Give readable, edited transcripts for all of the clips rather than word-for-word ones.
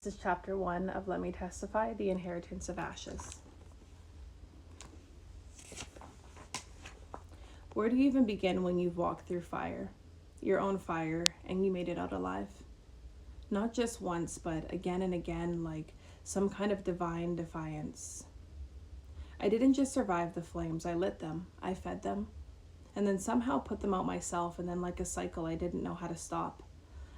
This is chapter 1 of Let Me Testify, The Inheritance of Ashes. Where do you even begin when you've walked through fire, your own fire, and you made it out alive? Not just once, but again and again, like some kind of divine defiance. I didn't just survive the flames, I lit them, I fed them, and then somehow put them out myself, and then like a cycle, I didn't know how to stop.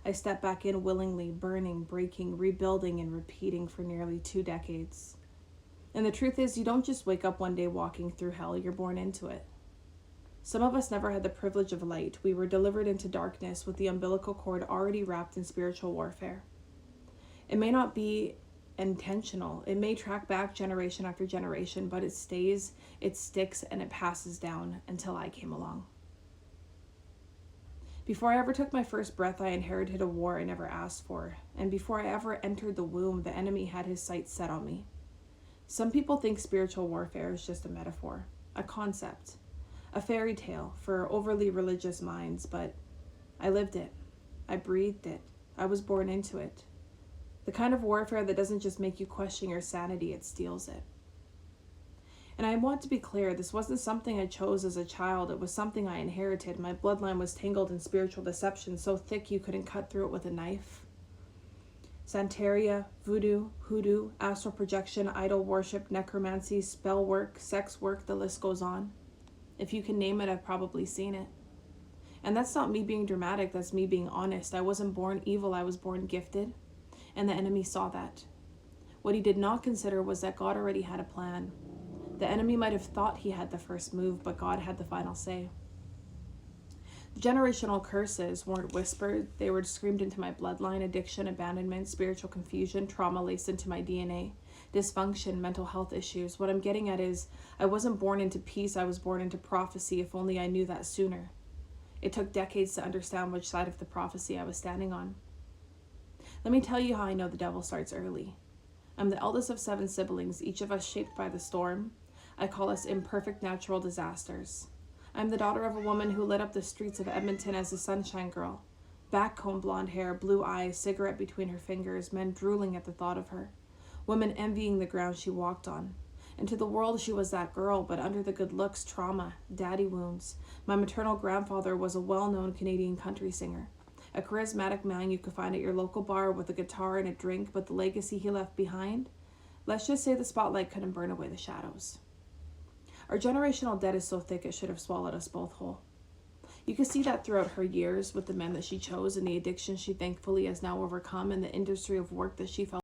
I stepped back in willingly, burning, breaking, rebuilding, and repeating for nearly 2 decades. And the truth is, you don't just wake up one day walking through hell, you're born into it. Some of us never had the privilege of light. We were delivered into darkness with the umbilical cord already wrapped in spiritual warfare. It may not be intentional. It may track back generation after generation, but it stays, it sticks, and it passes down until I came along. Before I ever took my first breath, I inherited a war I never asked for. And before I ever entered the womb, the enemy had his sights set on me. Some people think spiritual warfare is just a metaphor, a concept, a fairy tale for overly religious minds, but I lived it. I breathed it. I was born into it. The kind of warfare that doesn't just make you question your sanity, it steals it. And I want to be clear, this wasn't something I chose as a child. It was something I inherited. My bloodline was tangled in spiritual deception so thick you couldn't cut through it with a knife. Santeria, voodoo, hoodoo, astral projection, idol worship, necromancy, spell work, sex work, the list goes on. If you can name it, I've probably seen it. And that's not me being dramatic, that's me being honest. I wasn't born evil, I was born gifted. And the enemy saw that. What he did not consider was that God already had a plan. The enemy might have thought he had the first move, but God had the final say. The generational curses weren't whispered. They were screamed into my bloodline: addiction, abandonment, spiritual confusion, trauma laced into my DNA, dysfunction, mental health issues. What I'm getting at is, I wasn't born into peace, I was born into prophecy. If only I knew that sooner. It took decades to understand which side of the prophecy I was standing on. Let me tell you how I know the devil starts early. I'm the eldest of 7 siblings, each of us shaped by the storm. I call us imperfect natural disasters. I'm the daughter of a woman who lit up the streets of Edmonton as a sunshine girl. Backcomb blonde hair, blue eyes, cigarette between her fingers, men drooling at the thought of her. Women envying the ground she walked on. And to the world she was that girl, but under the good looks, trauma, daddy wounds. My maternal grandfather was a well-known Canadian country singer. A charismatic man you could find at your local bar with a guitar and a drink, but the legacy he left behind? Let's just say the spotlight couldn't burn away the shadows. Our generational debt is so thick it should have swallowed us both whole. You can see that throughout her years with the men that she chose and the addiction she thankfully has now overcome and the industry of work that she felt